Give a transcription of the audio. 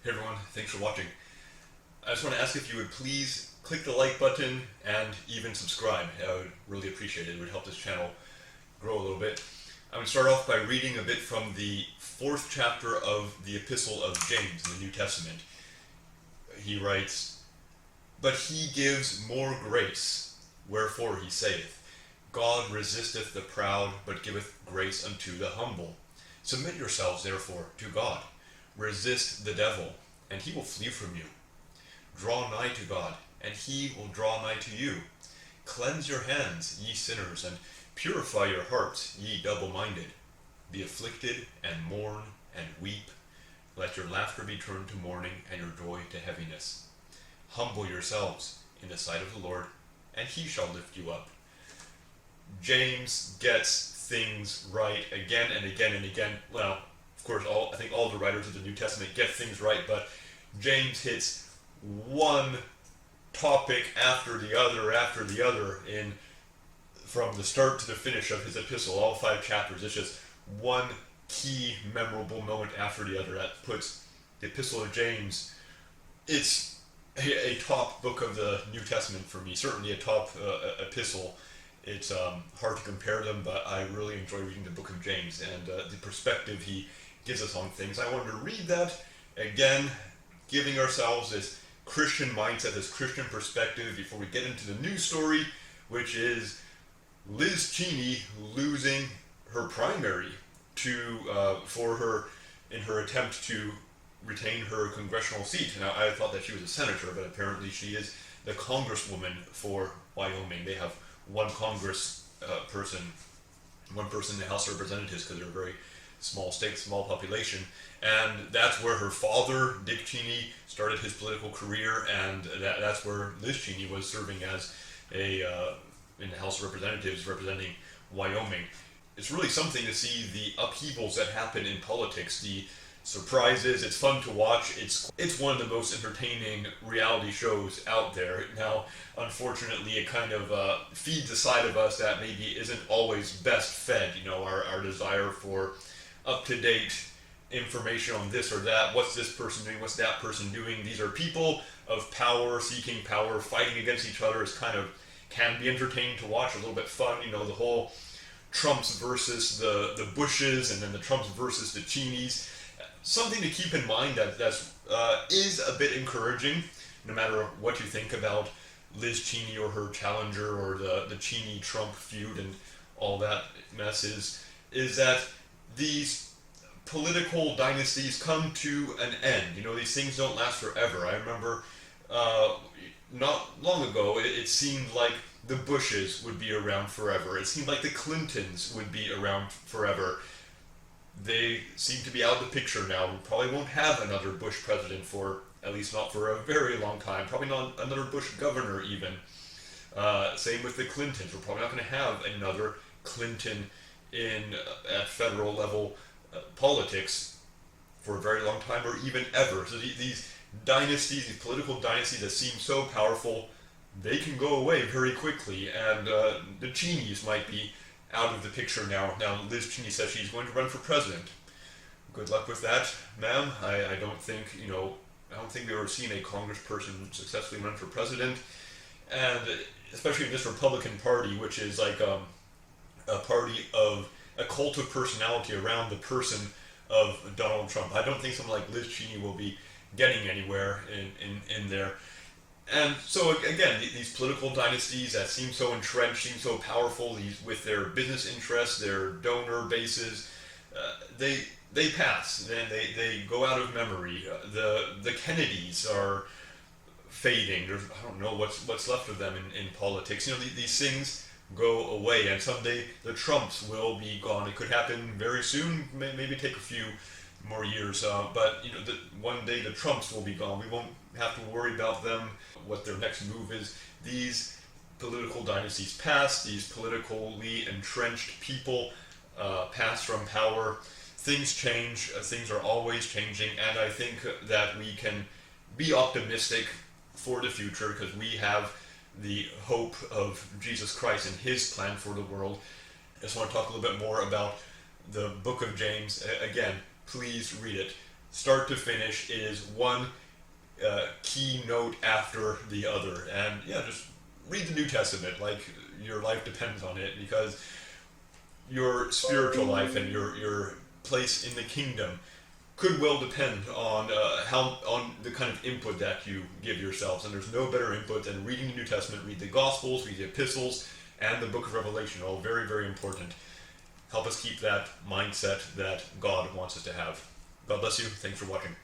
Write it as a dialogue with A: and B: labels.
A: Hey everyone, thanks for watching. I just want to ask if you would please click the like button and even subscribe. I would really appreciate it. It would help this channel grow a little bit. I'm going to start off by reading a bit from the 4th chapter of the Epistle of James in the New Testament. He writes, "But he gives more grace, wherefore he saith, God resisteth the proud, but giveth grace unto the humble. Submit yourselves therefore to God. Resist the devil, and he will flee from you. Draw nigh to God, and he will draw nigh to you. Cleanse your hands, ye sinners, and purify your hearts, ye double-minded. Be afflicted, and mourn, and weep. Let your laughter be turned to mourning, and your joy to heaviness. Humble yourselves in the sight of the Lord, and he shall lift you up." James gets things right again and again and again. Well, of course, I think all the writers of the New Testament get things right, but James hits one topic after the other from the start to the finish of his epistle, all 5 chapters. It's just one key memorable moment after the other that puts the Epistle of James, it's a top book of the New Testament for me, certainly a top epistle. It's hard to compare them, but I really enjoy reading the book of James and the perspective he gives us on things. I wanted to read that again, giving ourselves this Christian mindset, this Christian perspective before we get into the news story, which is Liz Cheney losing her primary in her attempt to retain her congressional seat. Now, I thought that she was a senator, but apparently she is the congresswoman for Wyoming. They have one person in the House of Representatives because they're a very small state, small population, and that's where her father, Dick Cheney, started his political career, and that's where Liz Cheney was serving as in the House of Representatives representing Wyoming. It's really something to see the upheavals that happen in politics, the surprises. It's fun to watch. It's one of the most entertaining reality shows out there. Now, unfortunately, it kind of feeds a side of us that maybe isn't always best fed. You know, our desire for up-to-date information on this or that. What's this person doing? What's that person doing? These are people of power, seeking power, fighting against each other. Can be entertaining to watch, a little bit fun. You know, the whole Trumps versus the Bushes, and then the Trumps versus the Cheneys. Something to keep in mind that is a bit encouraging, no matter what you think about Liz Cheney or her challenger or the Cheney-Trump feud and all that mess, is that these political dynasties come to an end. You know, these things don't last forever. I remember not long ago, it seemed like the Bushes would be around forever. It seemed like the Clintons would be around forever. They seem to be out of the picture now. We probably won't have another Bush president for, at least not for a very long time. Probably not another Bush governor even. Same with the Clintons. We're probably not going to have another Clinton at federal level politics for a very long time, or even ever. So these dynasties, these political dynasties that seem so powerful, they can go away very quickly, and the Cheneys might be out of the picture now. Now, Liz Cheney says she's going to run for president. Good luck with that, ma'am. I don't think we've ever seen a congressperson successfully run for president, and especially in this Republican Party, which is like a party of a cult of personality around the person of Donald Trump. I don't think someone like Liz Cheney will be getting anywhere in there. And so again, these political dynasties that seem so entrenched, seem so powerful, with their business interests, their donor bases, they pass. Then they go out of memory. The Kennedys are fading. I don't know what's left of them in politics. You know, these things go away, and someday the Trumps will be gone. It could happen very soon. Maybe take a few more years, but you know, one day the Trumps will be gone. We won't have to worry about them, what their next move is. These political dynasties pass. These politically entrenched people pass from power. Things change. Things are always changing, and I think that we can be optimistic for the future because we have the hope of Jesus Christ and His plan for the world. I just want to talk a little bit more about the book of James. Again, please read it. start to finish, it is one keynote after the other. And yeah, just read the New Testament like your life depends on it, because your spiritual life and your place in the kingdom could well depend on on the kind of input that you give yourselves. And there's no better input than reading the New Testament. Read the Gospels, read the Epistles, and the Book of Revelation. All very, very important. Help us keep that mindset that God wants us to have. God bless you. Thanks for watching.